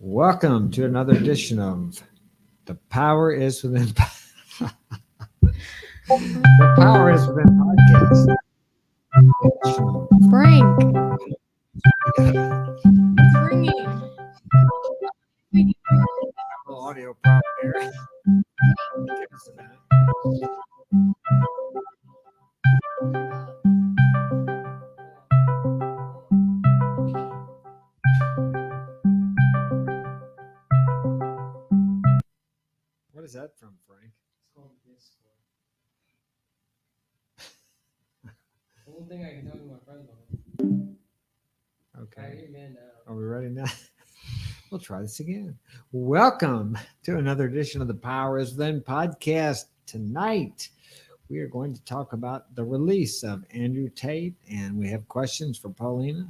Welcome to another edition of The Power is Within. The Power is Within podcast. Frank, ringing. Little audio problem here. Give us a minute. What is that from, Frank? It's called Discord. The only thing I can talk to my friends on. Okay. Hey, man, now. Are we ready now? We'll try this again. Welcome to another edition of the Power is Within podcast. Tonight, we are going to talk about the release of Andrew Tate, and we have questions for Paulina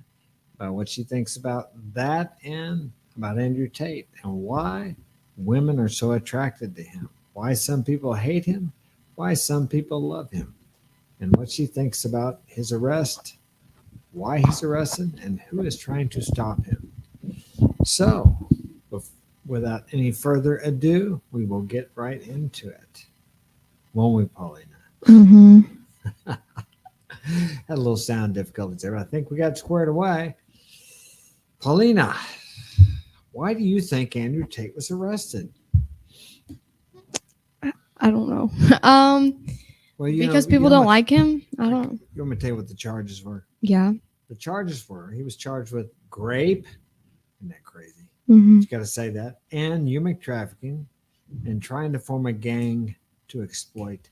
about what she thinks about that and about Andrew Tate and why women are so attracted to him, why some people hate him, why some people love him, and what she thinks about his arrest, why he's arrested, and who is trying to stop him. So, without any further ado, we will get right into it. Won't we, Paulina? Mm-hmm. Had a little sound difficulties there, but I think we got it squared away. Paulina, why do you think Andrew Tate was arrested? I don't know. Well, Because people don't like him. I don't. You want me to tell you what the charges were? Yeah. The charges were he was charged with grape. Isn't that crazy? Mm-hmm. You got to say that. And human trafficking and trying to form a gang to exploit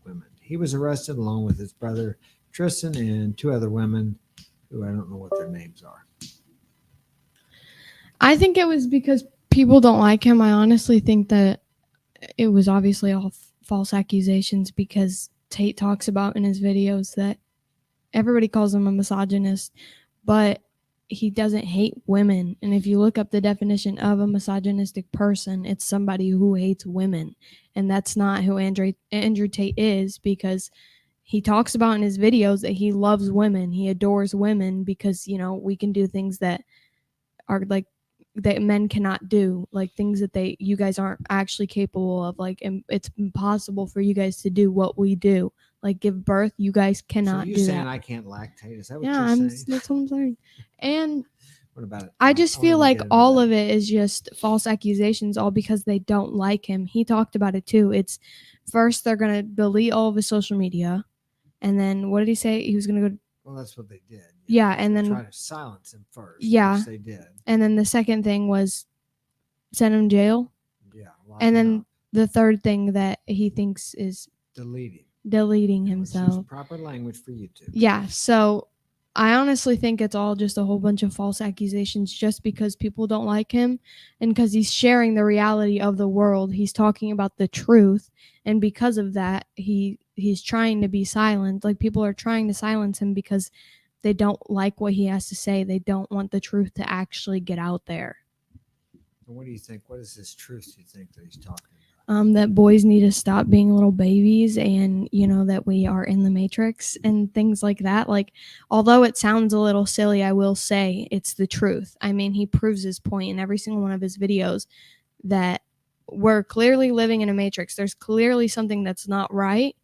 women. He was arrested along with his brother Tristan and two other women who I don't know what their names are. I think it was because people don't like him. I honestly think that it was obviously all false accusations because Tate talks about in his videos that everybody calls him a misogynist, but he doesn't hate women. And if you look up the definition of a misogynistic person, it's somebody who hates women. And that's not who Andrew Tate is, because he talks about in his videos that he loves women. He adores women because, you know, we can do things that are like that men cannot do, like things that you guys aren't actually capable of. Like, it's impossible for you guys to do what we do. Like, give birth, you guys cannot So you're do saying that. I can't lactate? Is that what Yeah, you're saying? that's what I'm saying. And What about it? I just feel wanna like get into all that. of it is just false accusations, all because they don't like him. He talked about it too. It's first they're going to delete all of his social media. And then what did he say? He was going to go. Well, that's what they did. Yeah, and They then try to silence him first. Yeah. Which they did. And then the second thing was send him to jail. Yeah. And then the third thing that he thinks is deleting deleting Let's use himself. proper language for YouTube. Yeah, so I honestly think it's all just a whole bunch of false accusations just because people don't like him and because he's sharing the reality of the world. He's talking about the truth, and because of that, he's trying to be silent. Like, people are trying to silence him because they don't like what he has to say. They don't want the truth to actually get out there. And what do you think? What is this truth you think that he's talking about? That boys need to stop being little babies, and, you know, that we are in the Matrix and things like that. Like, although it sounds a little silly, I will say it's the truth. I mean, he proves his point in every single one of his videos that we're clearly living in a Matrix. There's clearly something that's not right,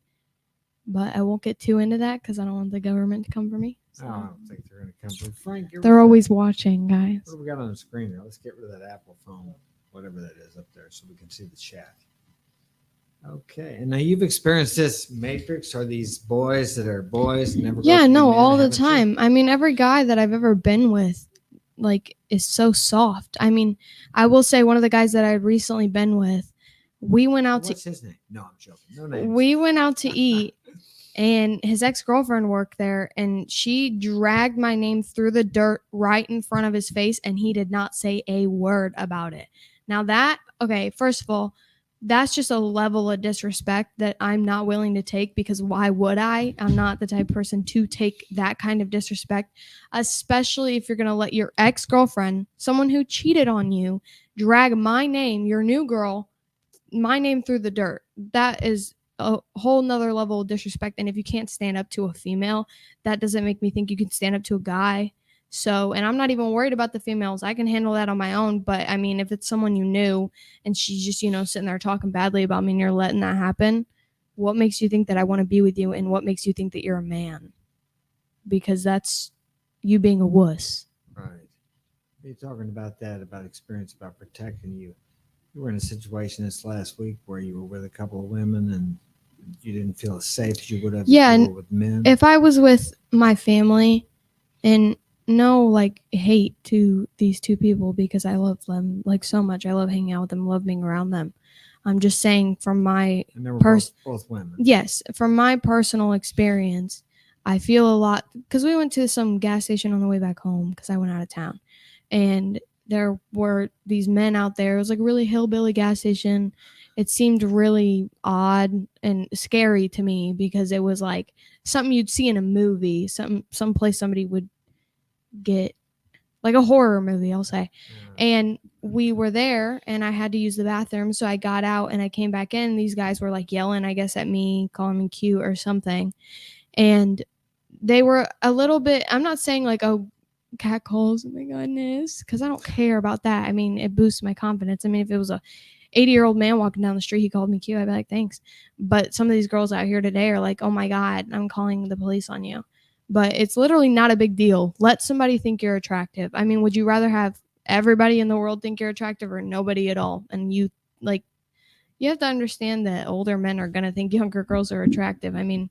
but I won't get too into that because I don't want the government to come for me. So. Oh, I don't think they're going to come from Frank. They're always watching, guys. What do we got on the screen here? Let's get rid of that Apple phone, whatever that is up there, so we can see the chat. Okay, and now you've experienced this Matrix. Are these boys that are boys and never? Yeah, no, all the haven't you? time. I mean, every guy that I've ever been with, like, is so soft. I mean, I will say one of the guys that I'd recently been with, we went out What's his name? No, I'm joking. No names. we went out to eat, and his ex-girlfriend worked there, and she dragged my name through the dirt right in front of his face, and he did not say a word about it. Now that, okay, first of all, that's just a level of disrespect that I'm not willing to take, because why would I? I'm not the type of person to take that kind of disrespect, especially if you're going to let your ex-girlfriend, someone who cheated on you, drag my name, your new girl, my name through the dirt. That is a whole nother level of disrespect. And if you can't stand up to a female, that doesn't make me think you can stand up to a guy. So, and I'm not even worried about the females. I can handle that on my own. But I mean, if it's someone you knew and she's just, sitting there talking badly about me and you're letting that happen, what makes you think that I want to be with you? And what makes you think that you're a man? Because that's you being a wuss. Right. You're talking about that, about experience, about protecting you. You were in a situation this last week where you were with a couple of women and you didn't feel as safe as you would have Yeah, if you and were with men. if I was with my family, and no like hate to these two people because I love them like so much. I love hanging out with them, love being around them. I'm just saying from my And they were both women. Yes, from my personal experience, I feel a lot because we went to some gas station on the way back home because I went out of town, and there were these men out there. It was like a really hillbilly gas station. It seemed really odd and scary to me because it was like something you'd see in a movie, some place somebody would get, like a horror movie, I'll say. And we were there and I had to use the bathroom. So I got out and I came back in. These guys were like yelling, I guess, at me, calling me cute or something. And they were a little bit, I'm not saying like, oh, cat calls, oh my goodness, because I don't care about that. I mean, it boosts my confidence. I mean, if it was a 80-year-old man walking down the street, he called me cute, I'd be like, thanks. But some of these girls out here today are like, oh my God, I'm calling the police on you. But it's literally not a big deal. Let somebody think you're attractive. I mean, would you rather have everybody in the world think you're attractive or nobody at all? And you have to understand that older men are going to think younger girls are attractive. I mean,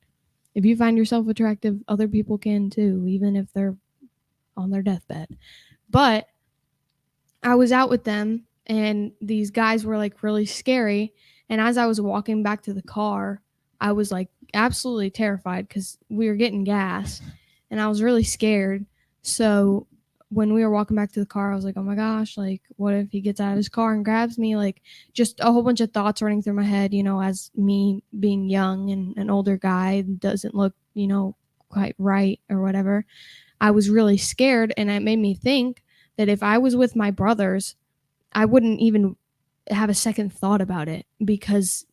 if you find yourself attractive, other people can too, even if they're on their deathbed. But I was out with them and these guys were like really scary. And as I was walking back to the car, I was like absolutely terrified because we were getting gas and I was really scared. So when we were walking back to the car, I was like, oh my gosh, like, what if he gets out of his car and grabs me? Like, just a whole bunch of thoughts running through my head, as me being young and an older guy doesn't look, quite right or whatever. I was really scared, and it made me think that if I was with my brothers, I wouldn't even have a second thought about it because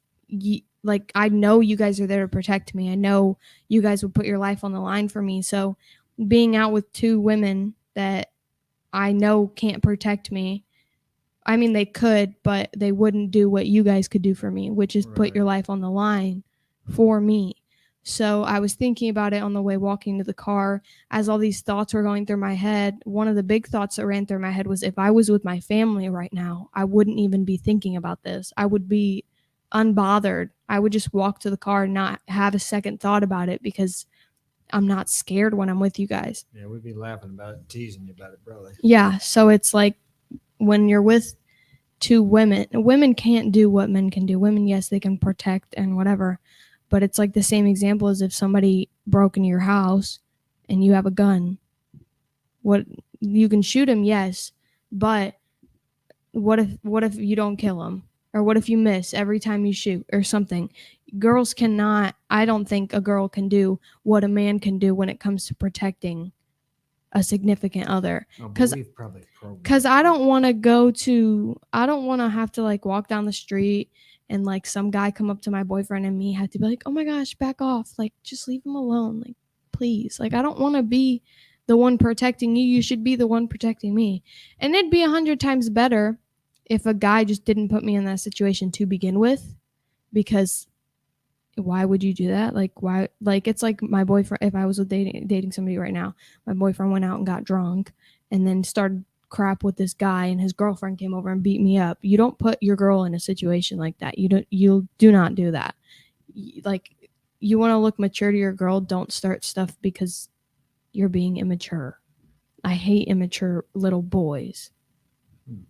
I know you guys are there to protect me. I know you guys would put your life on the line for me. So being out with two women that I know can't protect me, I mean, they could, but they wouldn't do what you guys could do for me, which is put your life on the line for me. So I was thinking about it on the way walking to the car as all these thoughts were going through my head. One of the big thoughts that ran through my head was if I was with my family right now, I wouldn't even be thinking about this. I would be unbothered. I would just walk to the car and not have a second thought about it because I'm not scared when I'm with you guys. Yeah, we'd be laughing about it, teasing you about it, brother. Yeah, so it's like when you're with two women can't do what men can do. Women, yes, they can protect and whatever, but it's like the same example as if somebody broke into your house and you have a gun. What, you can shoot him, yes, but what if you don't kill him? Or what if you miss every time you shoot or something? Girls cannot, I don't think a girl can do what a man can do when it comes to protecting a significant other. Because I don't want to have to like walk down the street and like some guy come up to my boyfriend and me have to be like, oh my gosh, back off, like just leave him alone, like please. Like I don't want to be the one protecting you. You should be the one protecting me. And it'd be 100 times better if a guy just didn't put me in that situation to begin with, because why would you do that? Like why? Like it's like my boyfriend, if I was dating somebody right now, my boyfriend went out and got drunk and then started crap with this guy and his girlfriend came over and beat me up. You don't put your girl in a situation like that. You do not do that. Like, you want to look mature to your girl, don't start stuff because you're being immature. I hate immature little boys.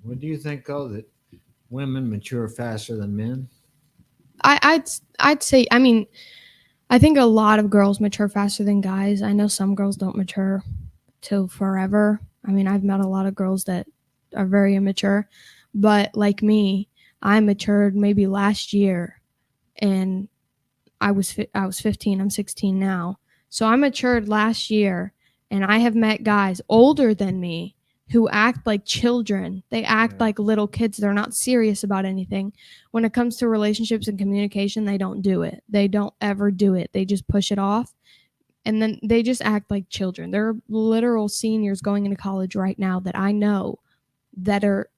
What do you think, though, that women mature faster than men? I'd say, I mean, I think a lot of girls mature faster than guys. I know some girls don't mature till forever. I mean, I've met a lot of girls that are very immature, but like me, I matured maybe last year, and I was 15. I'm 16 now. So I matured last year, and I have met guys older than me who act like children. They act like little kids. They're not serious about anything. When it comes to relationships and communication, they don't do it. They don't ever do it. They just push it off. And then they just act like children. They're literal seniors going into college right now that I know that are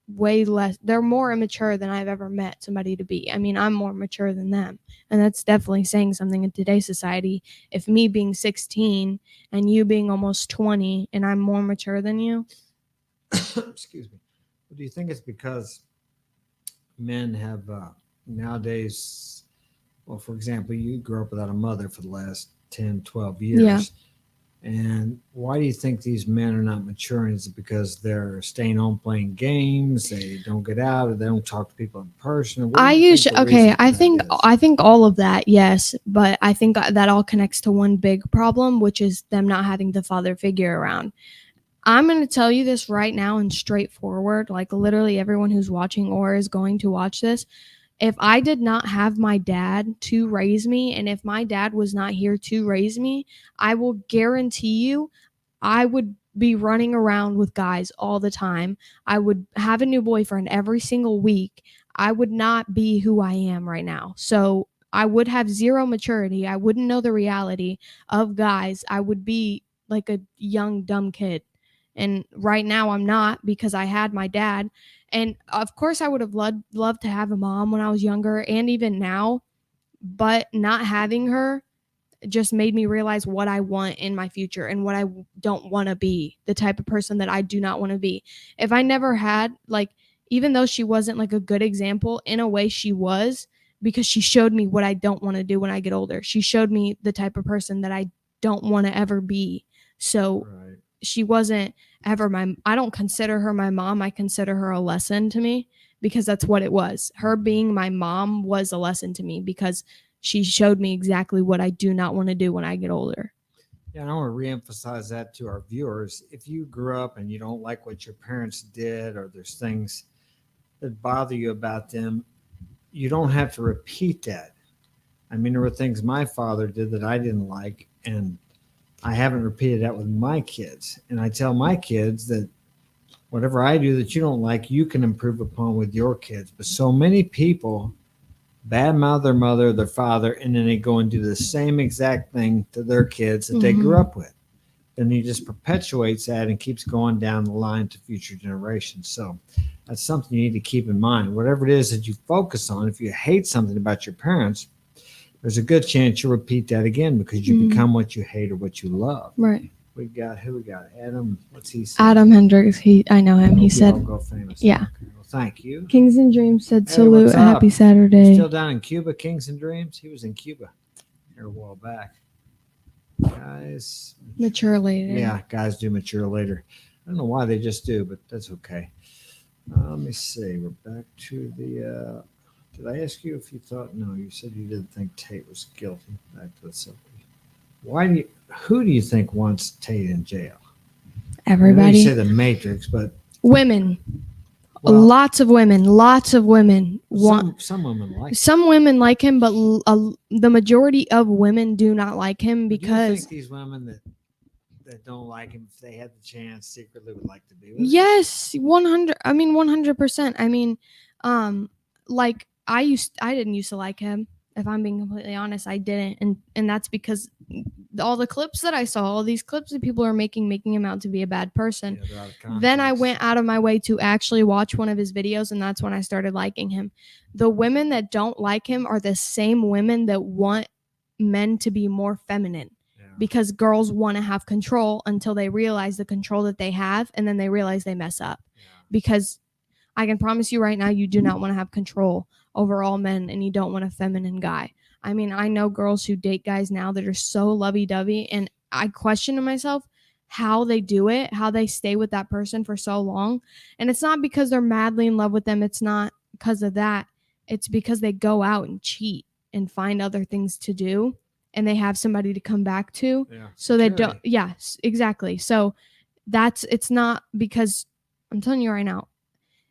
way less, they're more immature than I've ever met somebody to be. I mean, I'm more mature than them. And that's definitely saying something in today's society. If me being 16 and you being almost 20 and I'm more mature than you. Excuse me. Do you think it's because men have nowadays, well, for example, you grew up without a mother for the last 10, 12 years. Yeah. And why do you think these men are not maturing? Is it because they're staying home playing games? They don't get out, or they don't talk to people in person? Or what do you think the reason for that is? I think all of that, yes, but I think that all connects to one big problem, which is them not having the father figure around. I'm going to tell you this right now and straightforward, like literally everyone who's watching or is going to watch this. If I did not have my dad to raise me, and if my dad was not here to raise me, I will guarantee you I would be running around with guys all the time. I would have a new boyfriend every single week. I would not be who I am right now. So I would have zero maturity. I wouldn't know the reality of guys. I would be like a young, dumb kid. And right now I'm not, because I had my dad. And of course, I would have loved to have a mom when I was younger and even now. But not having her just made me realize what I want in my future and what I don't want to be, the type of person that I do not want to be. If I never had, like, even though she wasn't like a good example, in a way she was, because she showed me what I don't want to do when I get older. She showed me the type of person that I don't want to ever be. So Right. she wasn't ever I don't consider her my mom. I consider her a lesson to me, because that's what it was. Her being my mom was a lesson to me, because she showed me exactly what I do not want to do when I get older. Yeah, and I want to reemphasize that to our viewers. If you grew up and you don't like what your parents did, or there's things that bother you about them, you don't have to repeat that. I mean, there were things my father did that I didn't like, and I haven't repeated that with my kids. And I tell my kids that whatever I do that you don't like, you can improve upon with your kids. But so many people badmouth their mother, their father, and then they go and do the same exact thing to their kids that they grew up with. And he just perpetuates that and keeps going down the line to future generations. So that's something you need to keep in mind. Whatever it is that you focus on, if you hate something about your parents, there's a good chance you'll repeat that again, because you become what you hate or what you love. Right. We got who we got? Adam. What's he say? Adam Hendricks. I know him. He said, go famous. Yeah. Okay, well, thank you. Kings and Dreams said, Hey, salute, what's up? happy Saturday. Still down in Cuba, Kings and Dreams. He was in Cuba here a while back. Guys, Mature later. yeah, guys do mature later. I don't know why they just do, but that's okay. Let me see. We're back to the. Did I ask you if you thought? No, you said you didn't think Tate was guilty. Back to the subject. Why do you? Who do you think wants Tate in jail? I know Everybody. you say the Matrix, but Women. well, Lots of women want. some women like. Some women like him, but the majority of women do not like him, Do you because think these women that don't like him, if they had the chance, secretly would like to be with him? yes, 100. I mean, 100%. I mean, like I didn't used to like him. If I'm being completely honest, I didn't, and that's because all the clips that I saw, all these clips that people are making him out to be a bad person. Yeah, they're out of Then I context. went out of my way to actually watch one of his videos, and that's when I started liking him. The women that don't like him are the same women that want men to be more feminine, Yeah. because girls want to have control until they realize the control that they have, and then they realize they mess up. Yeah. Because I can promise you right now, you do not want to have control over all men, and you don't want a feminine guy. I mean, I know girls who date guys now that are so lovey-dovey, and I question to myself how they do it, how they stay with that person for so long. And it's not because they're madly in love with them. It's not because of that. It's because they go out and cheat and find other things to do, and they have somebody to come back to. Yeah. So they security. don't. Yes, exactly. So it's not because, I'm telling you right now,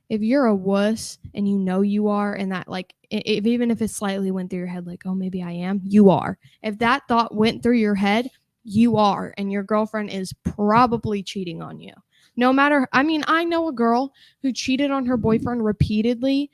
if you're a wuss and you know you are, and that, like, if even if it slightly went through your head, like, oh, maybe I am, you are. If that thought went through your head, you are, and your girlfriend is probably cheating on you. No matter, I mean, I know a girl who cheated on her boyfriend repeatedly.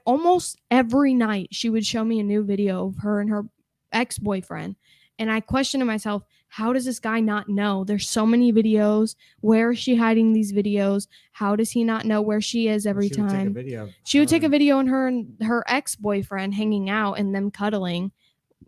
Almost every night she would show me a new video of her and her ex-boyfriend, And I question to myself, how does this guy not know? There's so many videos. Where is she hiding these videos? How does he not know where she is every She would take a time? video of She would her take a video on her and her ex-boyfriend hanging out and them cuddling,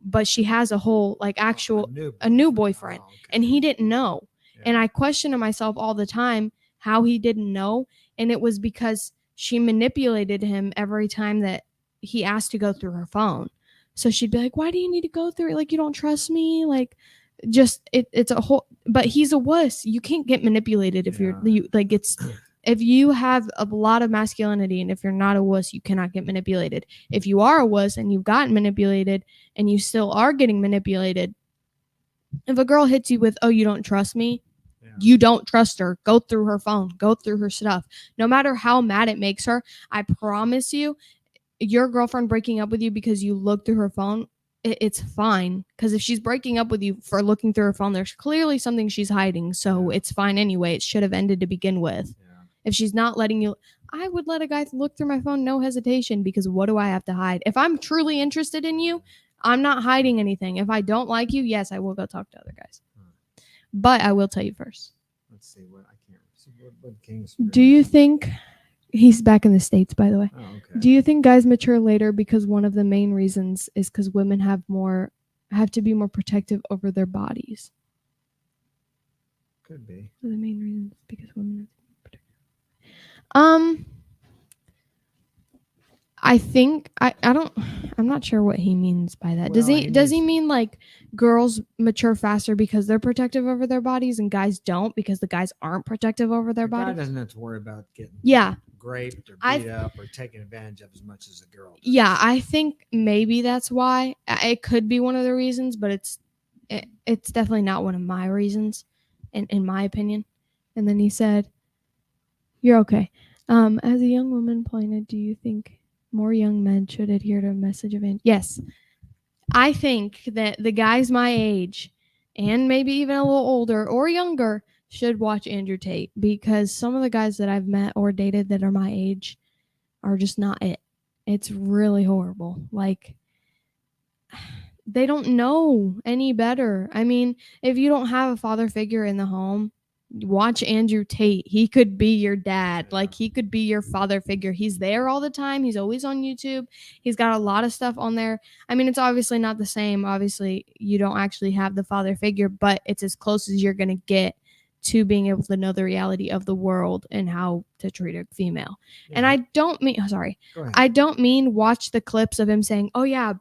but she has a whole like actual a new boyfriend, Oh, okay. and he didn't know. Yeah. And I question to myself all the time how he didn't know, and it was because she manipulated him every time that he asked to go through her phone. So she'd be like, "Why do you need to go through it? Like, you don't trust me?" Like, just it's a whole. But he's a wuss. You can't get manipulated if Yeah. you're like it's. If you have a lot of masculinity and if you're not a wuss, you cannot get manipulated. If you are a wuss and you've gotten manipulated and you still are getting manipulated, if a girl hits you with, "Oh, you don't trust me," Yeah. you don't trust her. Go through her phone, go through her stuff. No matter how mad it makes her, I promise you, your girlfriend breaking up with you because you look through her phone, it's fine. Because if she's breaking up with you for looking through her phone, there's clearly something she's hiding. So Yeah. it's fine anyway. It should have ended to begin with. Yeah. If she's not letting you, I would let a guy look through my phone, no hesitation, because what do I have to hide? If I'm truly interested in you, I'm not hiding anything. If I don't like you, yes, I will go talk to other guys. But I will tell you first. Let's see what I can't see what King's. Do you think he's back in the States, by the way? Oh, okay. Do you think guys mature later because one of the main reasons is because women have to be more protective over their bodies? Could be. One of the main reasons because women have to be more protective. I think I'm not sure what he means by that. Well, Does he mean like girls mature faster because they're protective over their bodies and guys don't because the guys aren't protective over their The guy bodies? doesn't have to worry about getting Yeah. raped or I- beat up or taken advantage of as much as a girl does. Yeah, I think maybe that's why. It could be one of the reasons, but it's definitely not one of my reasons, in my opinion. And then he said, "You're okay." As a young woman, Paulina, do you think more young men should adhere to a message of yes? I think that the guys my age and maybe even a little older or younger should watch Andrew Tate, because some of the guys that I've met or dated that are my age are just not it. It's really horrible. Like, they don't know any better. I mean, if you don't have a father figure in the home, watch Andrew Tate. He could be your dad. Yeah. Like, he could be your father figure. He's there all the time. He's always on YouTube. He's got a lot of stuff on there. I mean, it's obviously not the same. Obviously, you don't actually have the father figure, but it's as close as you're going to get to being able to know the reality of the world and how to treat a female. Yeah. And I don't mean, Go ahead. I don't mean watch the clips of him saying, "Oh yeah,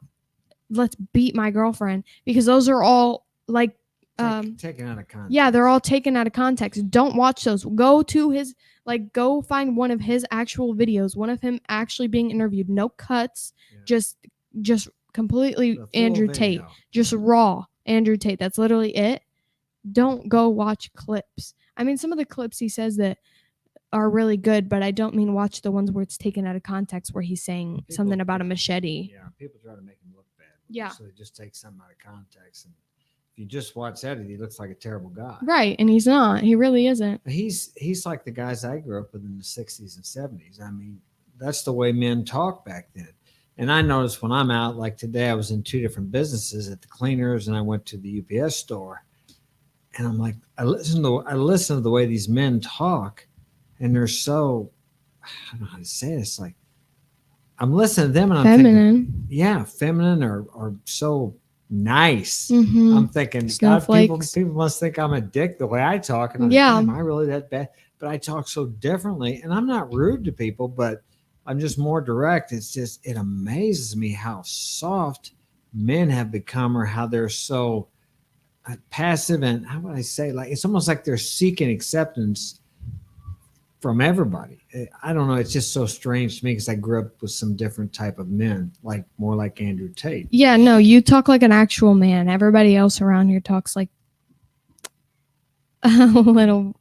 let's beat my girlfriend," because those are all like taken out of context. yeah, they're all taken out of context. Don't watch those. Go to his go find one of his actual videos, one of him actually being interviewed. No cuts, Yeah. just completely The full Andrew video. Tate, just raw Andrew Tate. That's literally it. Don't go watch clips. I mean, some of the clips he says that are really good, but I don't mean watch the ones where it's taken out of context, where he's saying something about a machete. Yeah, people try to make him look bad. Yeah. So they just take something out of context, and if you just watch that, he looks like a terrible guy. Right, and he's not. He really isn't. He's like the guys I grew up with in the 60s and 70s. I mean, that's the way men talk back then. And I noticed when I'm out, like today, I was in 2 different businesses at the cleaners, and I went to the UPS store, and I'm like, I listen to the way these men talk, and they're so, I don't know how to say it. It's like I'm listening to them, and I'm thinking, Feminine. yeah, feminine or so nice. Mhm. I'm thinking, God, Snowflakes. people must think I'm a dick the way I talk. And I'm Yeah. like, am I really that bad? But I talk so differently, and I'm not rude to people, but I'm just more direct. It's just, it amazes me how soft men have become, or how they're so passive, and how would I say, like, it's almost like they're seeking acceptance from everybody. I don't know. It's just so strange to me because I grew up with some different type of men, like more like Andrew Tate. Yeah, no, you talk like an actual man. Everybody else around here talks like a little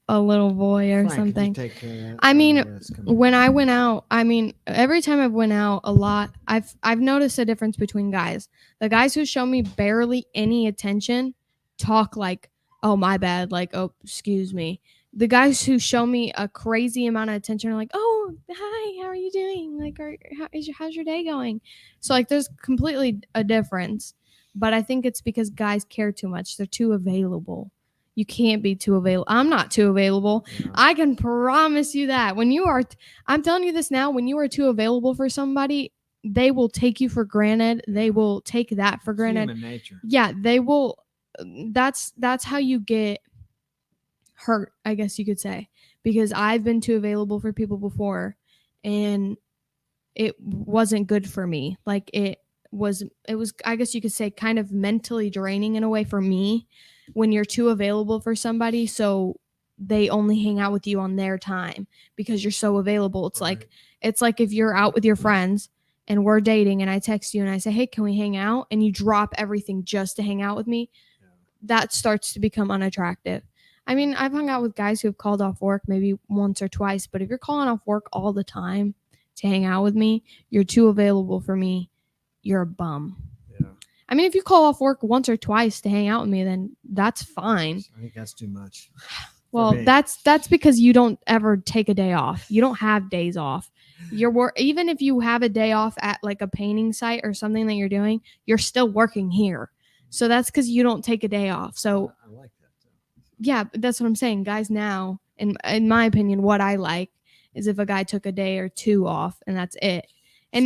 boy or Frank, could you something. take care of that? I mean, That's coming. when I went out, I mean, every time I've went out a lot, I've noticed a difference between guys. The guys who show me barely any attention talk like, "Oh, my bad," like, "Oh, excuse me." The guys who show me a crazy amount of attention are like, "Oh, hi, how are you doing? Like, how's your day going?" So like, there's completely a difference. but I think it's because guys care too much. They're too available. You can't be too available. I'm not too available. Yeah. I can promise you that. When you are, I'm telling you this now, when you are too available for somebody, they will take you for granted. They will take that for It's granted. human nature. Yeah, they will. That's how you get hurt, I guess you could say, because I've been too available for people before, and it wasn't good for me. Like it was, I guess you could say, kind of mentally draining in a way for me when you're too available for somebody, so they only hang out with you on their time because you're so available. It's Right. like, it's like if you're out with your friends and we're dating and I text you and I say, hey, can we hang out, and you drop everything just to hang out with me, Yeah. that starts to become unattractive. I mean, I've hung out with guys who have called off work maybe once or twice, but if you're calling off work all the time to hang out with me, you're too available for me, you're a bum. Yeah. I mean, if you call off work once or twice to hang out with me, then that's fine. I think that's too much. Well, me. that's because you don't ever take a day off. You don't have days off. Even if you have a day off at like a painting site or something that you're doing, you're still working here. So that's because you don't take a day off. So I like that. yeah, but that's what I'm saying. Guys now, in my opinion, what I like is if a guy took a day or two off and that's it.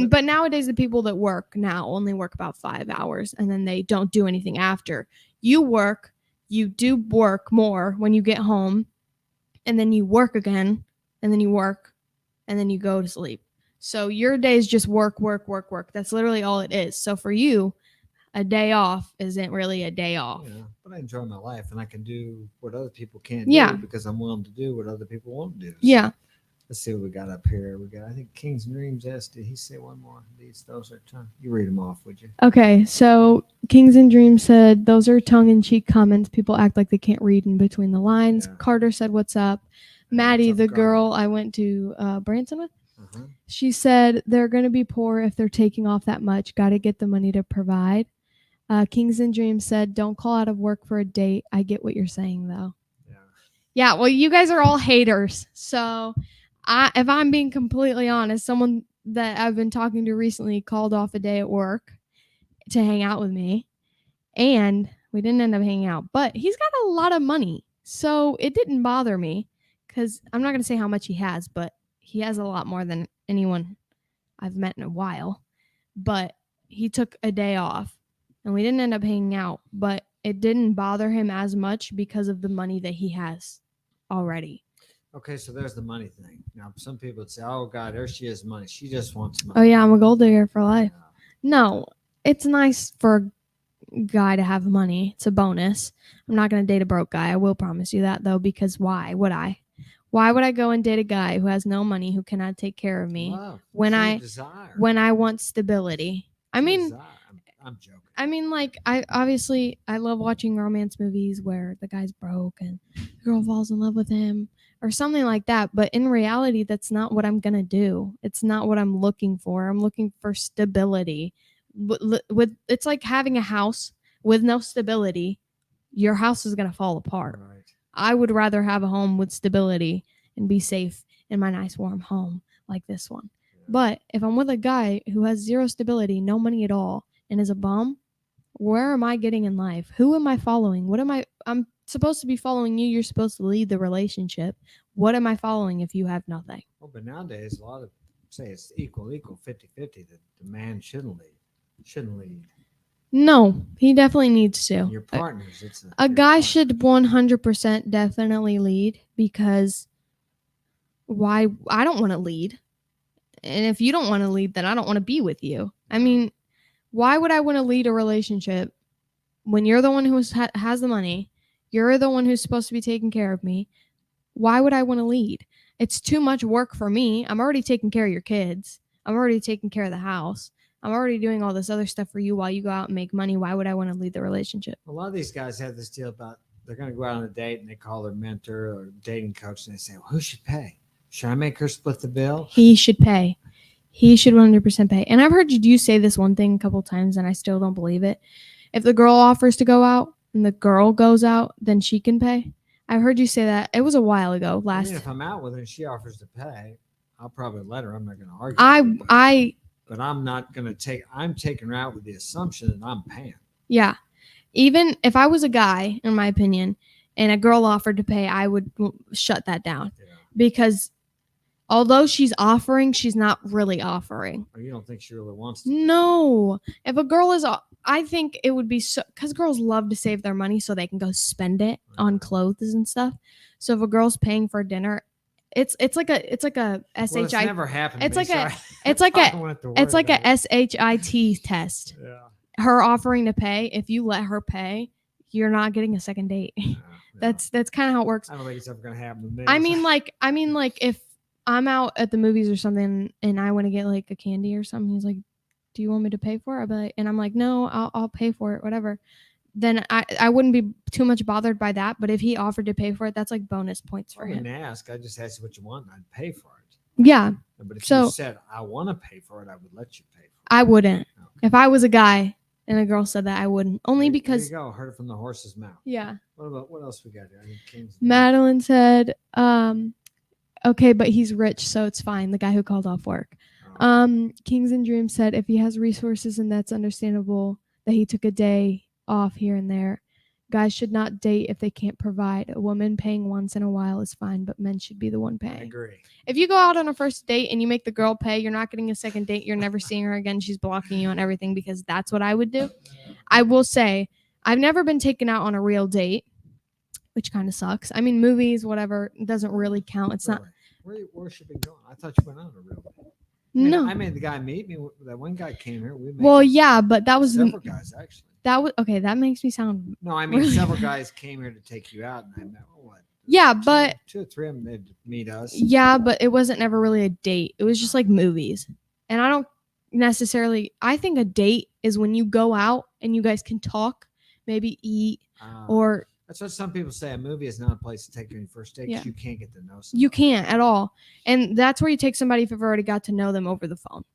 But nowadays the people that work now only work about 5 hours and then they don't do anything after. You do work more when you get home, and then you work again, and then you work, and then you go to sleep. So your day is just work, work, work, work. That's literally all it is. So for you, a day off isn't really a day off. Yeah, but I enjoy my life and I can do what other people can't Yeah. do because I'm willing to do what other people won't do. So Yeah. let's see what we got up here. We got, I think, King's Dreams S. Did he say one more? Those are tongue. You read them off, would you? Okay, so Kings and Dreams said, those are tongue-in-cheek comments. People act like they can't read in between the lines. Yeah. Carter said, what's up? Hey, Maddie, what's up, the Carter? girl I went to Branson with, Uh-huh. she said, they're going to be poor if they're taking off that much. Got to get the money to provide. Kings and Dreams said, don't call out of work for a date. I get what you're saying, though. Yeah. Yeah, well, you guys are all haters. So if I'm being completely honest, someone that I've been talking to recently called off a day at work to hang out with me, and we didn't end up hanging out, but he's got a lot of money, so it didn't bother me, because I'm not going to say how much he has, but he has a lot more than anyone I've met in a while. But he took a day off and we didn't end up hanging out, but it didn't bother him as much because of the money that he has already. Okay, so there's the money thing. Now, some people would say, oh, God, there she is, money. She just wants money. Oh yeah, I'm a gold digger for life. Yeah. No, it's nice for a guy to have money. It's a bonus. I'm not going to date a broke guy. I will promise you that, though, because why would I? Why would I go and date a guy who has no money, who cannot take care of me Love. when True I desire. when I want stability? I mean, Desire. I'm joking. I mean, like, I love watching romance movies where the guy's broke and the girl falls in love with him or something like that. But in reality, that's not what I'm going to do. It's not what I'm looking for. I'm looking for stability. With it's like having a house with no stability. Your house is going to fall apart. Right. I would rather have a home with stability and be safe in my nice warm home like this one. Yeah. But if I'm with a guy who has zero stability, no money at all, and is a bum, where am I getting in life? Who am I following? I'm supposed to be following you. You're supposed to lead the relationship. What am I following if you have nothing? Well, but nowadays, a lot of say it's equal, 50-50 that the man shouldn't lead. No, he definitely needs to. Your partners, it's A your guy partner. should 100% definitely lead, because why? I don't want to lead. And if you don't want to lead, then I don't want to be with you. I mean, why would I want to lead a relationship when you're the one who has the money? You're the one who's supposed to be taking care of me. Why would I want to lead? It's too much work for me. I'm already taking care of your kids. I'm already taking care of the house. I'm already doing all this other stuff for you while you go out and make money. Why would I want to lead the relationship? A lot of these guys have this deal about they're going to go out on a date and they call their mentor or dating coach and they say, well, who should pay? Should I make her split the bill? He should pay. He should 100% pay. And I've heard you say this one thing a couple times and I still don't believe it. If the girl offers to go out and the girl goes out, then she can pay. I've heard you say that. It was a while ago. I mean, if I'm out with her and she offers to pay, I'll probably let her. I'm not going to argue. But I'm not going to I'm taking her out with the assumption that I'm paying. Yeah. Even if I was a guy, in my opinion, and a girl offered to pay, I would shut that down. Yeah. Because although she's offering, she's not really offering. Or you don't think she really wants to? No. If a girl is, I think it would be so, because girls love to save their money so they can go spend it on clothes and stuff. So if a girl's paying for dinner, it's like a Well, it's SHIT. never happened. It's to me, like a- so it's like I a- don't have to worry It's like about a it. SHIT test. Yeah. Her offering to pay, if you let her pay, you're not getting a second date. Yeah. That's kind of how it works. I don't think it's ever gonna happen to me. I mean, like if I'm out at the movies or something and I want to get like a candy or something, he's like, "Do you want me to pay for it?" And I'm like, "No, I'll pay for it, whatever." Then I wouldn't be too much bothered by that. But if he offered to pay for it, that's like bonus points for I him. wouldn't ask. I just asked you what you want, and I'd pay for it. Yeah, But if So- you said I want to pay for it, I would let you pay for it. I wouldn't. Okay. If I was a guy and a girl said that, I wouldn't. Only There because you go. Heard it from the horse's mouth. yeah. What else we got here? I think King's Madeline said, okay, but he's rich, so it's fine. The guy who called off work. Kings and Dreams said if he has resources and that's understandable that he took a day off here and there. Guys should not date if they can't provide. A woman paying once in a while is fine, but men should be the one I paying. agree. If you go out on a first date and you make the girl pay, you're not getting a second date. You're never seeing her again. She's blocking you on everything because that's what I would do. I will say I've never been taken out on a real date, which kind of sucks. I mean, movies, whatever, it doesn't really count. It's not. Where should we go? I thought you went on a real date. No. I made the guy meet me. That one guy came here. We made Well, yeah, but that was several guys actually. that was okay. That makes me sound No, I mean Really? several guys came here to take you out, and I met what? yeah, two- but 2 or 3 of them they'd meet us. yeah, but it wasn't never really a date. It was just like movies, and I don't necessarily. I think a date is when you go out and you guys can talk, maybe eat, or That's what some people say. A movie is not a place to take you on your first date because Yeah. you can't get to know somebody. you can't at all. And that's where you take somebody if you've already got to know them over the phone.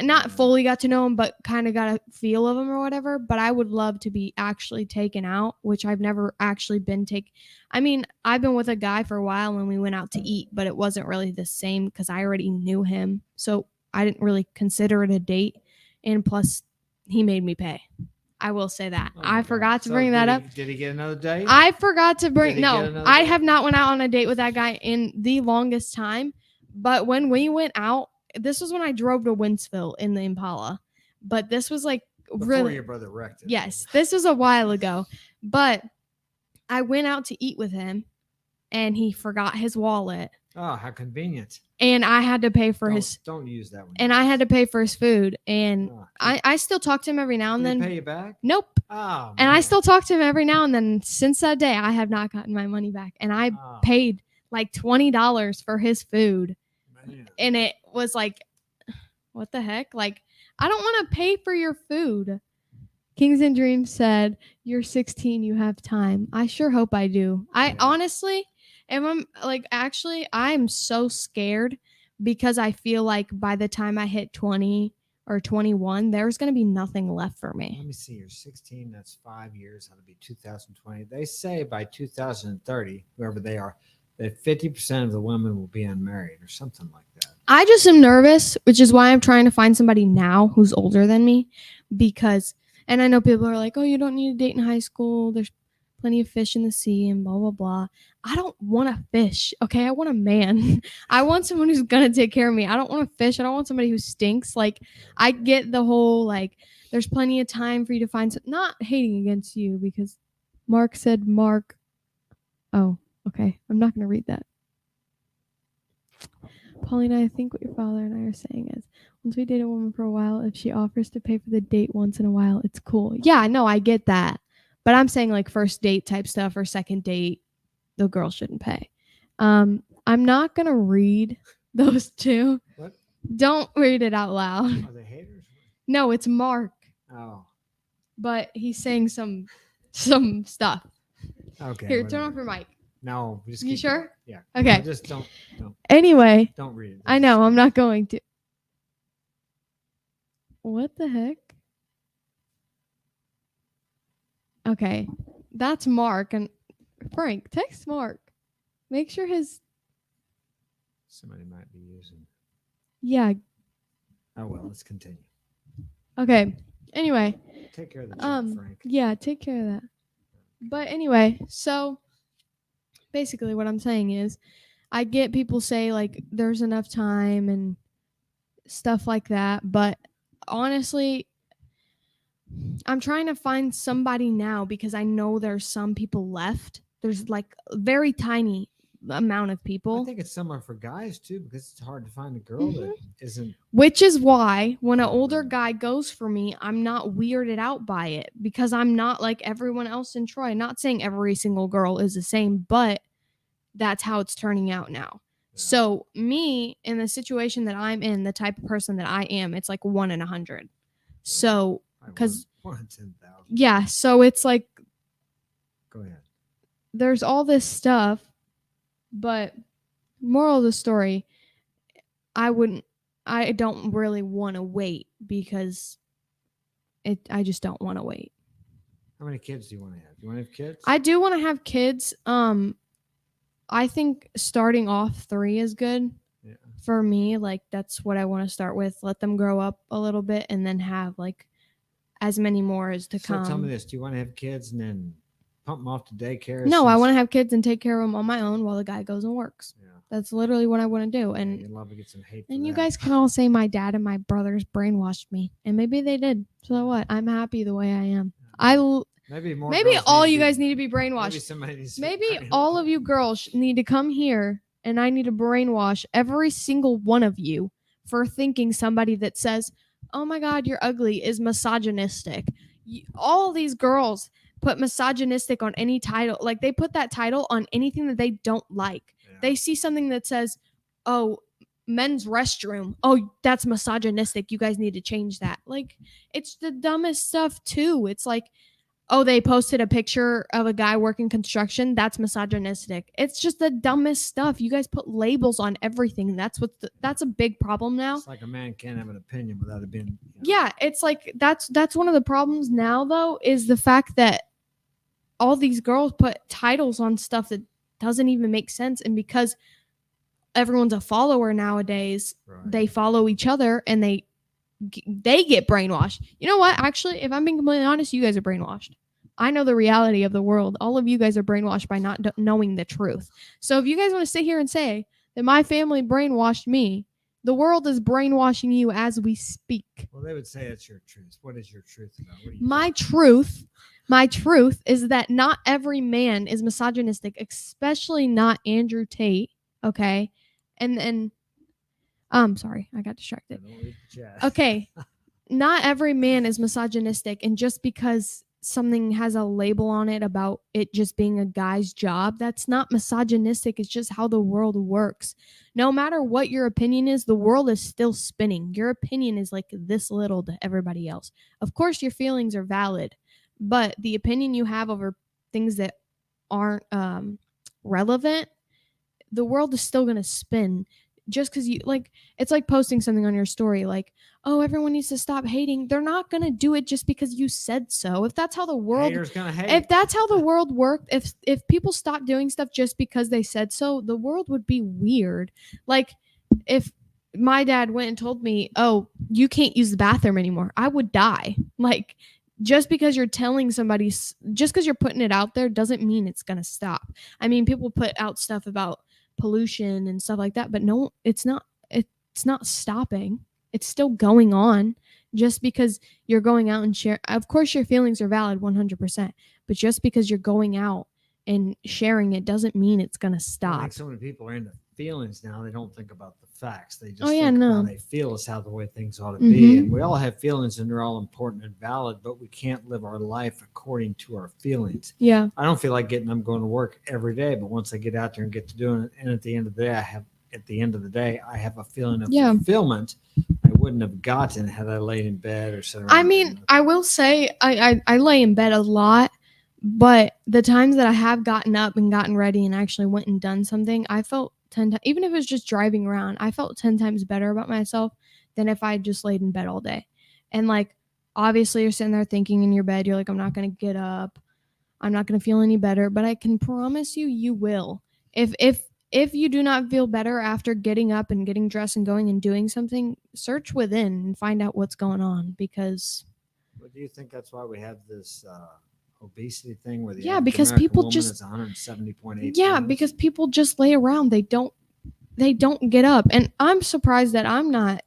Not fully got to know them, but kind of got a feel of them or whatever. But I would love to be actually taken out, which I've never actually been taken. I mean, I've been with a guy for a while and we went out to eat, but it wasn't really the same because I already knew him. So I didn't really consider it a date. And plus, he made me pay. I will say that. Oh my I God. forgot to So bring that up. Did he get another date? I forgot to Did bring. he get No, another I date? have not went out on a date with that guy in the longest time. But when we went out, this was when I drove to Winsville in the Impala. But this was like Before really, your brother wrecked it. yes, this was a while ago. But I went out to eat with him, and he forgot his wallet, Oh, how convenient. and I had to pay for his. Don't use that one. And I had to pay for his food, and Oh, I still talk to him every now and did he then. pay you back? Nope. Oh, And I man. still talk to him every now and then. Since that day, I have not gotten my money back. And I Oh, paid like $20 for his food. man. And it was like, what the heck? Like, I don't want to pay for your food. Kings and Dreams said, "You're 16, you have time." I sure hope I do. Yeah. Honestly, if I'm like, actually, I'm so scared because I feel like by the time I hit 20 or 21, there's going to be nothing left for me. Let me see. You're 16. That's 5 years. That'll be 2020. They say by 2030, whoever they are, that 50% of the women will be unmarried or something like that. I just am nervous, which is why I'm trying to find somebody now who's older than me because, and I know people are like, oh, you don't need to date in high school. There's plenty of fish in the sea and blah, blah, blah. I don't want to fish. Okay. I want a man. I want someone who's going to take care of me. I don't want to fish. I don't want somebody who stinks. Like, I get the whole, like, there's plenty of time for you to find some, not hating against you because Mark said, Mark. Oh, okay. I'm not going to read that. Paulina, I think what your father and I are saying is once we date a woman for a while, if she offers to pay for the date once in a while, it's cool. Yeah, no, I get that. But I'm saying like first date type stuff or second date, the girl shouldn't pay. I'm not going to read those two. What? Don't read it out loud. Are they haters? No, it's Mark, Oh, but he's saying some stuff. okay. Here, turn whatever. off your mic. No, just You keep sure? going. Yeah. Okay. No, just don't Anyway, read it. I know, I'm not going to. What the heck? Okay, that's Mark. And Frank, text Mark. Make sure his. Somebody might be using. Yeah, Oh well, let's continue. okay. Anyway, Take care of the chat, Frank. yeah, take care of that. But anyway, so basically what I'm saying is I get people say like there's enough time and stuff like that, but honestly, I'm trying to find somebody now because I know there's some people left. There's like a very tiny amount of I people. think it's similar for guys too, because it's hard to find a girl that isn't. Which is why when an Oh, older man. guy goes for me, I'm not weirded out by it because I'm not like everyone else in Troy. Not saying every single girl is the same, but that's how it's turning out now. Yeah. So me in the situation that I'm in, the type of person that I am, it's like 1 in 100. So because 1 in 10,000. yeah, so it's like Go ahead. there's all this stuff, but moral of the story, I don't really want to wait because I just don't want to wait. How many kids do you want to have? Do you want to have kids? I do want to have kids. I think starting off 3 is good. Yeah. For me, like that's what I want to start with. Let them grow up a little bit and then have like as many more as to So come. tell me this: do you want to have kids and then pump them off to daycare? No, I want to have kids and take care of them on my own while the guy goes and works. Yeah. That's literally what I want to do. Yeah, And you'd love to get some hate. and for you that. guys can all say my dad and my brothers brainwashed me, and maybe they did. So what? I'm happy the way I am. Maybe more. Maybe girls all need to you be- guys need to be Maybe brainwashed. somebody needs to Maybe be all of you girls need to come here, and I need to brainwash every single one of you for thinking somebody that says, "Oh my God, you're ugly," is misogynistic. All these girls put misogynistic on any title. Like they put that title on anything that they don't like. Yeah. They see something that says, "Oh, men's restroom. Oh, that's misogynistic. You guys need to change that." Like it's the dumbest stuff too. It's like, oh, they posted a picture of a guy working construction. That's misogynistic. It's just the dumbest stuff. You guys put labels on everything. That's a big problem now. It's like a man can't have an opinion without it being. Yeah, it's like that's one of the problems now though is the fact that all these girls put titles on stuff that doesn't even make sense, and because everyone's a follower nowadays, Right. they follow each other and they get brainwashed. You know what? Actually, if I'm being completely honest, you guys are brainwashed. I know the reality of the world. All of you guys are brainwashed by not knowing the truth. So if you guys want to sit here and say that my family brainwashed me, the world is brainwashing you as we speak. Well, they would say it's your truth. What is your truth about? What do you My truth is that not every man is misogynistic, especially not Andrew Tate. Okay, and then I'm sorry, I got distracted. Don't read the chat. Okay, not every man is misogynistic, and just because something has a label on it about it just being a guy's job, that's not misogynistic. It's just how the world works. No matter what your opinion is, the world is still spinning. Your opinion is like this little to everybody else. Of course, your feelings are valid, but the opinion you have over things that aren't relevant, the world is still going to spin. Just because you like, it's like posting something on your story like, oh, everyone needs to stop hating. They're not going to do it just because you said so. If that's how the world Haters gonna hate. if that's how the world worked, if people stopped doing stuff just because they said so, the world would be weird. Like if my dad went and told me, oh, you can't use the bathroom anymore, I would die. Like just because you're telling somebody, just because you're putting it out there doesn't mean it's going to stop. I mean, people put out stuff about pollution and stuff like that, but no, it's not stopping. It's still going on. Just because you're going out and share, of course your feelings are valid 100%, but just because you're going out and sharing it doesn't mean it's going to I stop. think so many people are into feelings now. They don't think about the facts. They just Oh, yeah, think no. how they feel is how the way things ought to be. And we all have feelings and they're all important and valid, but we can't live our life according to our feelings. Yeah. I don't feel like getting up going to work every day, but once I get out there and get to doing it, and at the end of the day, I have a feeling of fulfillment I wouldn't have gotten had I laid in bed or sat around. I mean, I will say I lay in bed a lot, but the times that I have gotten up and gotten ready and actually went and done something, I felt 10 times, even if it was just driving around, I felt 10 times better about myself than if I just laid in bed all day. And like, obviously you're sitting there thinking in your bed, you're like, I'm not going to get up. I'm not going to feel any better, but I can promise you, you will. If you do not feel better after getting up and getting dressed and going and doing something, search within and find out what's going on, because Well, do you think that's why we have this obesity thing where the Yeah, average because American people woman just is 170.8 yeah, pounds? because people just lay around. They don't get up. And I'm surprised that I'm not,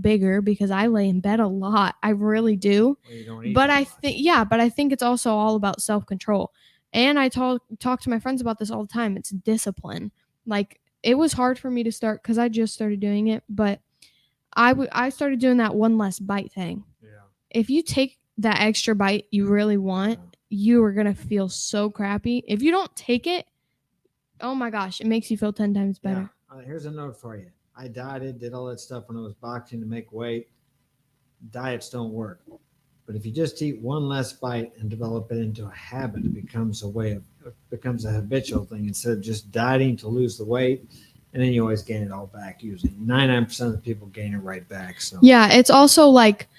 bigger because I lay in bed a lot. I really do. Well, you don't eat But that I much. think but I think it's also all about self-control. And I talk to my friends about this all the time. It's discipline. Like it was hard for me to start cuz I just started doing it, but I started doing that one less bite thing. Yeah. If you take that extra bite you really want, you are going to feel so crappy. If you don't take it, oh my gosh, it makes you feel 10 times better. Yeah. Here's a note for you. I dieted, did all that stuff when I was boxing to make weight. Diets don't work. But if you just eat one less bite and develop it into a habit, it becomes a habitual thing instead of just dieting to lose the weight, and then you always gain it all back. Usually, 99% of the people gain it right back. So Yeah, it's also like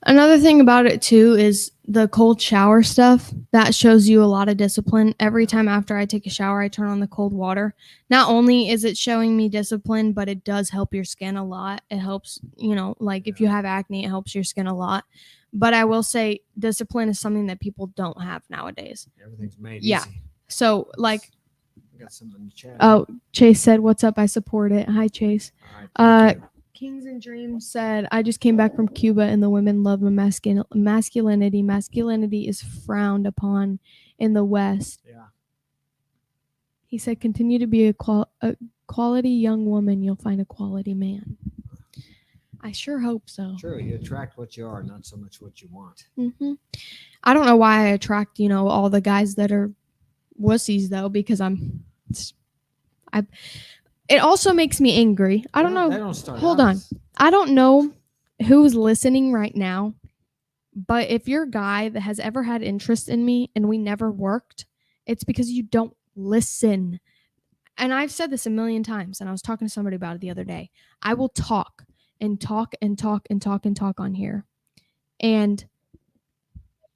another thing about it too is the cold shower stuff. That shows you a lot of discipline. Every time after I take a shower, I turn on the cold water. Not only is it showing me discipline, but it does help your skin a lot. It helps, like if you have acne, it helps your skin a lot. But I will say discipline is something that people don't have nowadays. everything's made Yeah. easy. So like, I got something in the chat. oh, Chase said, "What's up? I support it." Hi, Chase. All right, thank you. Kings and Dreams said, "I just came back from Cuba and the women love masculinity. Masculinity is frowned upon in the West." Yeah. He said, "Continue to be a quality young woman. You'll find a quality man." I sure hope so. True. You attract what you are, not so much what you want. hmm I don't know why I attract, all the guys that are wussies though, because it also makes me angry. I don't know. They don't start Hold out on. as- I don't know who's listening right now, but if you're a guy that has ever had interest in me and we never worked, it's because you don't listen. And I've said this a million times, and I was talking to somebody about it the other day. I will talk and talk and talk and talk and talk on here. And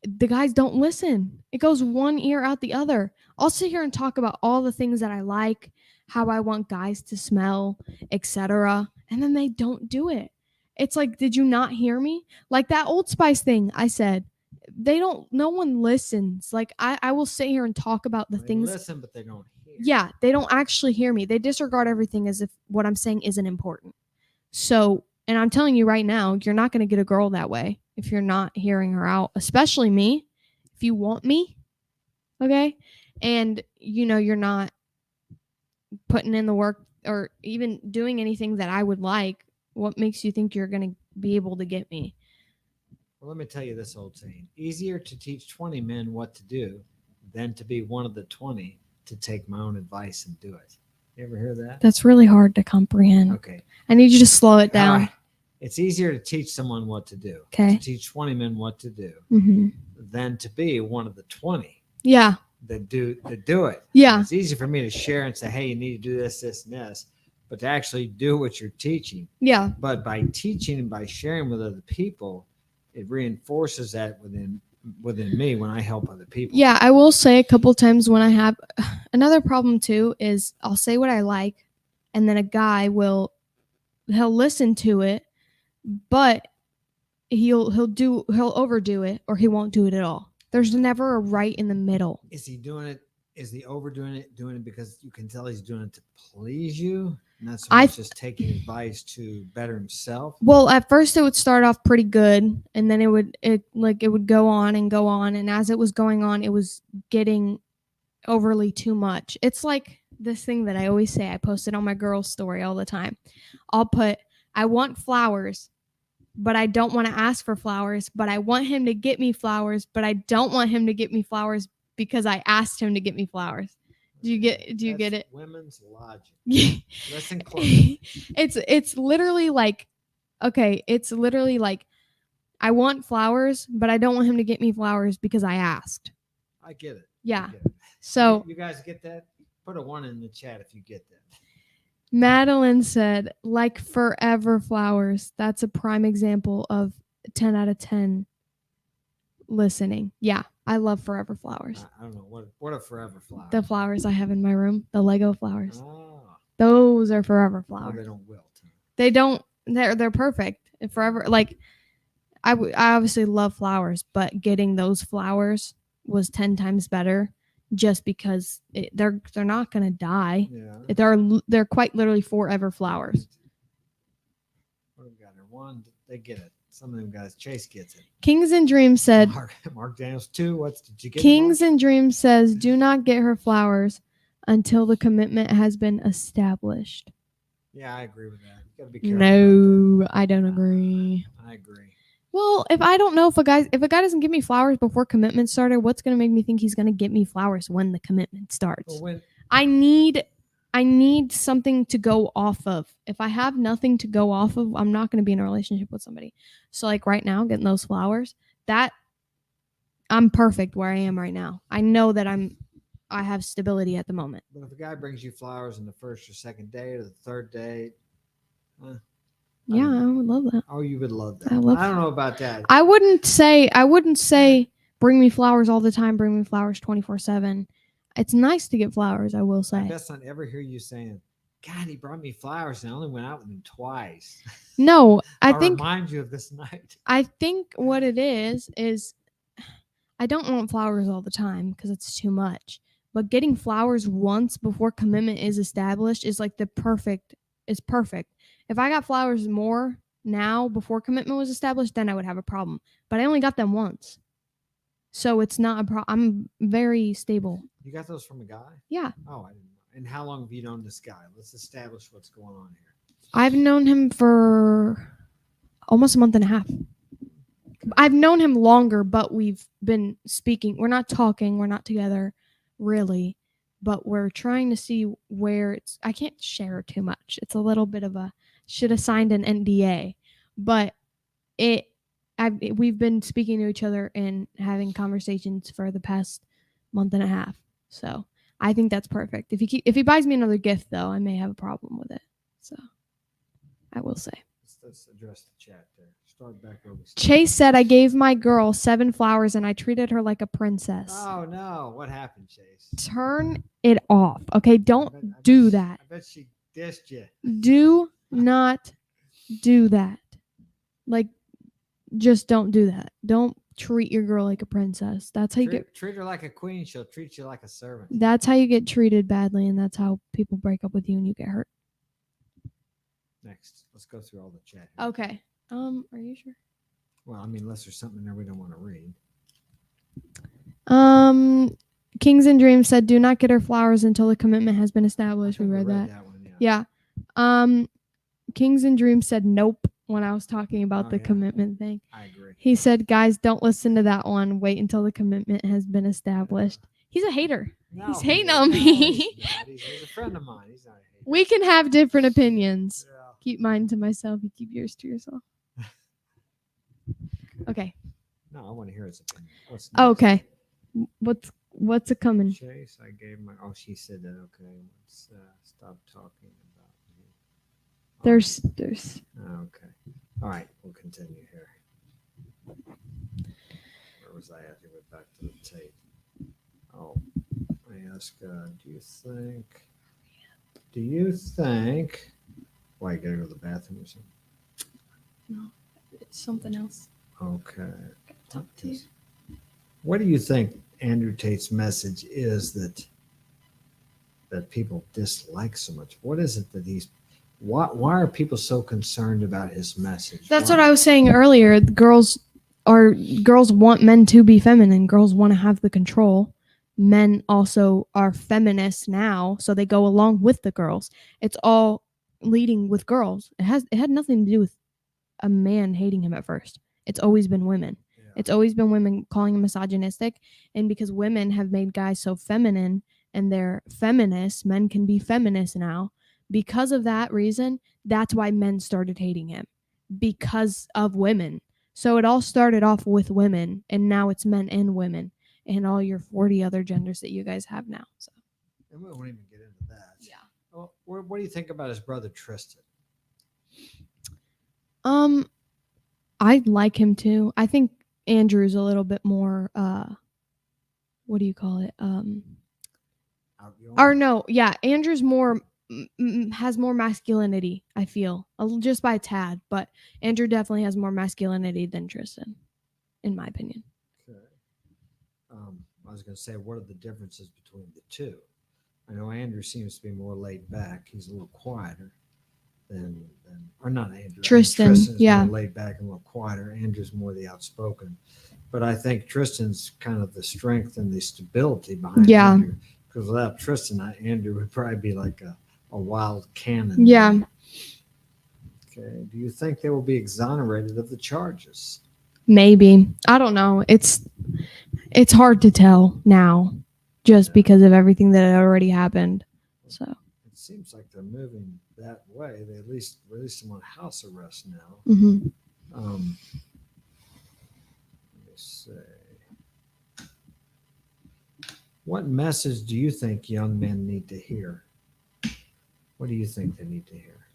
the guys don't listen. It goes one ear out the other. I'll sit here and talk about all the things that I like, how I want guys to smell, etc. And then they don't do it. It's like, did you not hear me? Like that Old Spice thing I said. No one listens. Like I will sit here and talk about the They things. listen, but they don't hear. Yeah, they don't actually hear me. They disregard everything as if what I'm saying isn't important. So, and I'm telling you right now, you're not going to get a girl that way if you're not hearing her out, especially me. If you want me, okay? And you're not putting in the work or even doing anything that I would like, what makes you think you're going to be able to get me? Well, let me tell you this old saying. Easier to teach 20 men what to do than to be one of the 20 to take my own advice and do it. You ever hear that? That's really hard to comprehend. Okay. I need you to slow it down. All right. It's easier to teach someone what to do. Okay. To teach 20 men what to do Mm-hmm. than to be one of the 20 Yeah. that do it. Yeah. It's easy for me to share and say, hey, you need to do this, this, and this, but to actually do what you're teaching. Yeah. But by teaching and by sharing with other people, it reinforces that within me when I help other people. Yeah, I will say a couple times when I have another problem too is I'll say what I like, and then a guy he'll listen to it, but he'll overdo it or he won't do it at all. There's never a right in the middle. Is he doing it? Is he overdoing it? Doing it because you can tell he's doing it to please you, not so much just taking advice to better himself. Well, at first it would start off pretty good, and then it would go on and go on, and as it was going on, it was getting overly too much. It's like this thing that I always say. I post it on my girls' story all the time. I'll put, I want flowers, but I don't want to ask for flowers, but I want him to get me flowers, but I don't want him to get me flowers because I asked him to get me flowers. Do you get it? Women's logic. Listen close. It's literally like, okay, it's literally like, I want flowers, but I don't want him to get me flowers because I asked. I get it. Yeah. Get it. So you guys get that? Put a 1 in the chat if you get that. Madeline said, like forever flowers. That's a prime example of 10 out of 10 listening. Yeah, I love forever flowers. I don't know. What are forever flowers? The flowers I have in my room, the Lego flowers. Oh. Those are forever Oh, flowers. they don't wilt. They don't, they're perfect. Forever, like, I obviously love flowers, but getting those flowers was 10 times better, just because they're not gonna die. Yeah. They're quite literally forever flowers. What have we got here? One, they get it. Some of them guys, Chase gets it. Kings and Dreams said. Mark Daniels, 2. Did you get Kings it, Mark? and Dreams says, do not get her flowers until the commitment has been established. Yeah, I agree with that. You got to be careful. About No, I don't agree. that. I agree. Well, if I don't know if a guy doesn't give me flowers before commitment started, what's gonna make me think he's gonna get me flowers when the commitment starts? Well, when I need something to go off of. If I have nothing to go off of, I'm not gonna be in a relationship with somebody. So like right now, getting those flowers, that I'm perfect where I am right now. I know that I have stability at the moment. But if a guy brings you flowers on the first or second date or the third date, Yeah, I would love that. oh, you would love that. I don't know about that. I wouldn't say bring me flowers all the time, bring me flowers 24/7. It's nice to get flowers, I will I say. best not ever hear you saying, God, he brought me flowers and I only went out with him twice. No, I'll remind you of this night. I think what it is I don't want flowers all the time because it's too much. But getting flowers once before commitment is established is like perfect. If I got flowers more now before commitment was established, then I would have a problem. But I only got them once. So it's not a problem. I'm very stable. You got those from a guy? Yeah. Oh, I didn't know. And how long have you known this guy? Let's establish what's going on here. I've known him for almost a month and a half. I've known him longer, but we've been speaking. We're not talking. We're not together, really. But we're trying to see where it's. I can't share too much. It's a little bit of a should have signed an NDA, but we've been speaking to each other and having conversations for the past month and a half. So I think that's perfect. If he buys me another gift, though, I may have a problem with it. So I will say. Let's address the chat there. Start back where we started. Chase said, I gave my girl 7 flowers and I treated her like a princess. Oh, no. What happened, Chase? Turn it off. Okay, don't do that. I bet she dissed you. Do not do that. Like, just don't do that. Don't treat your girl like a princess. That's how you treat her like a queen. She'll treat you like a servant. That's how you get treated badly, and that's how people break up with you and you get hurt. Next, let's go through all the chat here. Okay. Are you sure? Well, I mean, unless there's something there we don't want to read. Kings and Dreams said, do not get her flowers until the commitment has been established. We read that. One, yeah. Kings and Dreams said nope when I was talking about the commitment thing. I agree. He said, guys, don't listen to that one. Wait until the commitment has been established. He's a hater. No, he's hating on me. He's a friend of mine. He's not a hater. We can have different opinions. Yeah. Keep mine to myself. You keep yours to yourself. Okay. No, I want to hear his opinion. Okay. What's a coming? Chase, I gave my. Oh, she said that. Okay, let's stop talking about me. There's. Okay. All right, we'll continue here. Where was I at? Went back to the tape. Oh, I asked, do you think? Why, you gotta go to the bathroom or something? No, it's something else. Okay. Talk to you. What do you think Andrew Tate's message is that people dislike so much? What is it that why are people so concerned about his message? That's what I was saying earlier. Girls want men to be feminine. Girls want to have the control. Men also are feminists now, so they go along with the girls. It's all leading with girls. It had nothing to do with a man hating him at first. It's always been women. Yeah. It's always been women calling him misogynistic, and because women have made guys so feminine and they're feminists, men can be feminists now. Because of that reason, that's why men started hating him, because of women. So it all started off with women, and now it's men and women and all your 40 other genders that you guys have now. So, and we won't even get into that. Yeah. Well, what do you think about his brother Tristan? I like him too. I think Andrew's a little bit more what do you call it? Outgoing? Andrew's more has more masculinity, I feel, just by a tad. But Andrew definitely has more masculinity than Tristan, in my opinion. Okay. I was going to say, what are the differences between the two? I know Andrew seems to be more laid back. He's a little quieter than or not Andrew. Tristan, Tristan's yeah. more laid back and a little quieter. Andrew's more the outspoken. But I think Tristan's kind of the strength and the stability behind Yeah. Andrew. Because without Tristan, Andrew would probably be like a wild cannon. Yeah. Okay. Do you think they will be exonerated of the charges? Maybe. I don't know. It's hard to tell now just because of everything that had already happened. So it seems like they're moving that way. They at least released him on house arrest now. mhm. Let me see. What message do you think young men need to hear? What do you think they need to hear?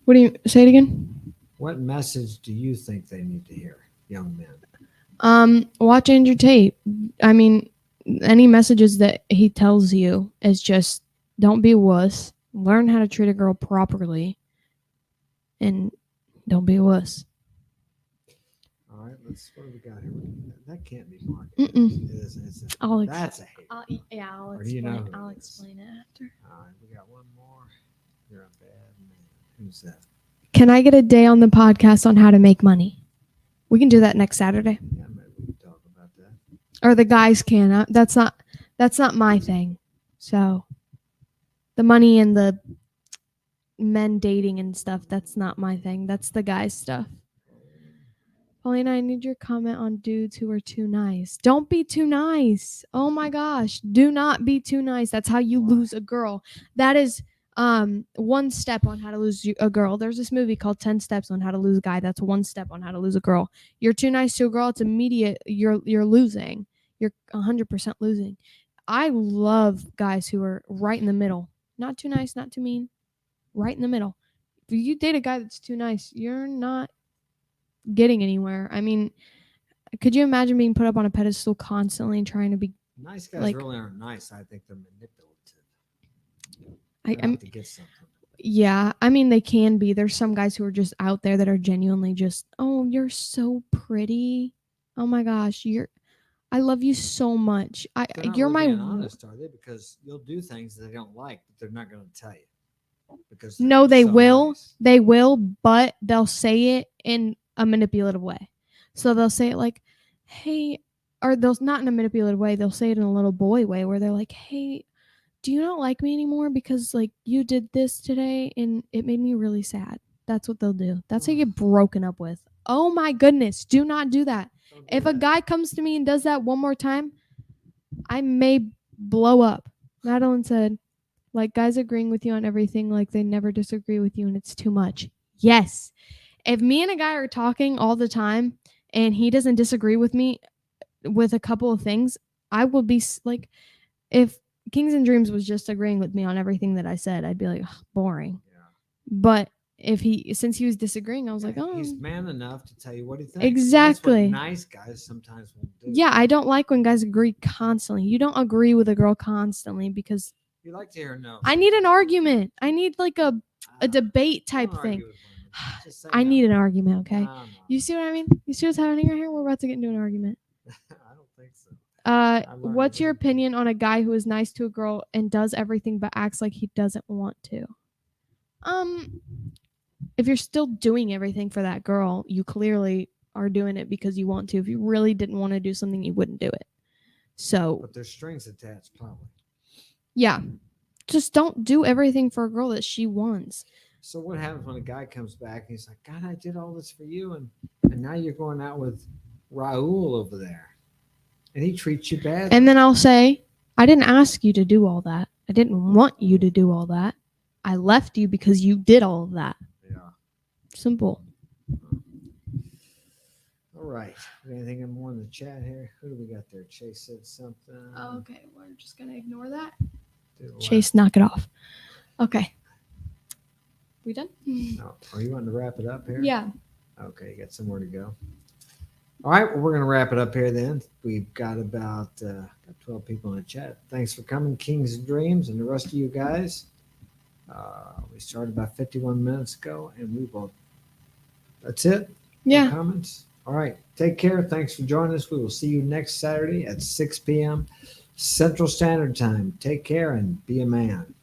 What do you say it again? What message do you think they need to hear, young men? Watch Andrew Tate. I mean, any messages that he tells you is just don't be a wuss. Learn how to treat a girl properly, and don't be a wuss. All right, let's. What do we got here? That can't be Mark. Mm-mm. It isn't. That's a hate. I'll Or do you know who I'll it is? explain it after. All right, we got one more. You're a bad man. Who's that? Can I get a day on the podcast on how to make money? We can do that next Saturday. Yeah, maybe we can talk about that. Or the guys can. That's not my thing. So the money and the men dating and stuff, that's not my thing. That's the guys stuff. Paulina, I need your comment on dudes who are too nice. Don't be too nice. Oh my gosh. Do not be too nice. That's how you lose a girl. That is one step on how to lose a girl. There's this movie called 10 Steps on How to Lose a Guy. That's one step on how to lose a girl. You're too nice to a girl, it's immediate. You're losing. You're 100% losing. I love guys who are right in the middle. Not too nice, not too mean. Right in the middle. If you date a guy that's too nice, you're not getting anywhere. I mean, could you imagine being put up on a pedestal constantly and trying to be Nice guys like, really aren't nice. I think they're manipulative. I They're out to get something. yeah, I mean they can be. There's some guys who are just out there that are genuinely just, oh, you're so pretty. Oh my gosh, I love you so much. They're not You're really my being honest, are they? Because you'll do things they don't like, but they're not going to tell you. Because No, they so will. nice. They will, but they'll say it in a manipulative way. So they'll say it like, hey, or they'll not in a manipulative way. They'll say it in a little boy way where they're like, hey, do you not like me anymore because like you did this today and it made me really sad. That's what they'll do. That's how you get broken up with. Oh my goodness, do not do that. If a guy comes to me and does that one more time, I may blow up. Madeline said, like guys agreeing with you on everything, like they never disagree with you and it's too much. Yes. If me and a guy are talking all the time and he doesn't disagree with me with a couple of things, I will be like, if Kings and Dreams was just agreeing with me on everything that I said, I'd be like, boring. Yeah. But since he was disagreeing, I was like, oh, he's man enough to tell you what he thinks. Exactly. That's what nice guys sometimes won't do. Yeah, I don't like when guys agree constantly. You don't agree with a girl constantly because you like to hear no. I need an argument. I need like a debate type thing. I need an argument, okay? No. You see what I mean? You see what's happening right here? We're about to get into an argument. I don't think so. What's your opinion on a guy who is nice to a girl and does everything but acts like he doesn't want to? If you're still doing everything for that girl, you clearly are doing it because you want to. If you really didn't want to do something, you wouldn't do it. So, but there's strings attached, probably. Yeah, just don't do everything for a girl that she wants. So what happens when a guy comes back and he's like, God, I did all this for you, and now you're going out with Raul over there, and he treats you bad. And then I'll say, I didn't ask you to do all that. I didn't want you to do all that. I left you because you did all of that. Yeah. Simple. All right. Anything more in the chat here? Who do we got there? Chase said something. Oh, okay, we're just going to ignore that. Dude, Chase, knock it off. Okay. We done? No. Are you wanting to wrap it up here? Yeah. Okay, you got somewhere to go. All right, well, we're going to wrap it up here then. We've got about got 12 people in the chat. Thanks for coming, Kings and Dreams, and the rest of you guys. We started about 51 minutes ago, and we will. That's it. No Yeah. comments. All right. Take care. Thanks for joining us. We will see you next Saturday at 6 p.m. Central Standard Time. Take care and be a man.